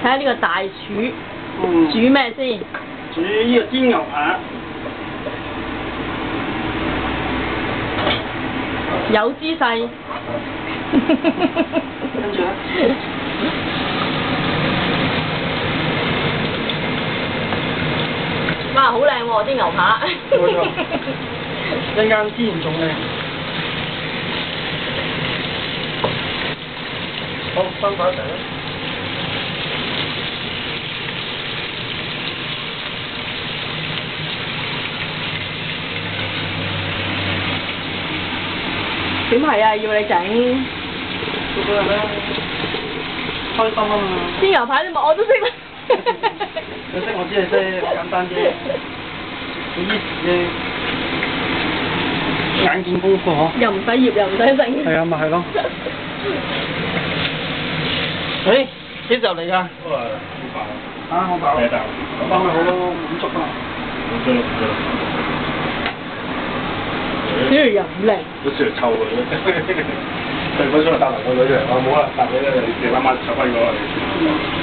睇下呢個大廚煮咩先？煮呢個煎牛扒。有姿勢。跟住咧。哇，好靚喎啲牛扒！冇錯，一陣間煎完仲靚。好，分開一齊啦。點係啊？要你整？做咗啦，開心啊嘛！煎牛排啲我都識啦。你識我知你識，簡單啫，好 easy 啫，眼見功夫嗬。又唔使醃，又唔使整。係啊，咪係咯。誒，幾時入嚟㗎？好飽。啊，好飽。我包咪好咯，滿足啊。呢條又唔靚。好似嚟臭佢。對，嗰出嚟搭埋個女出嚟，我冇啦，搭你啦，你慢慢插翻過嚟。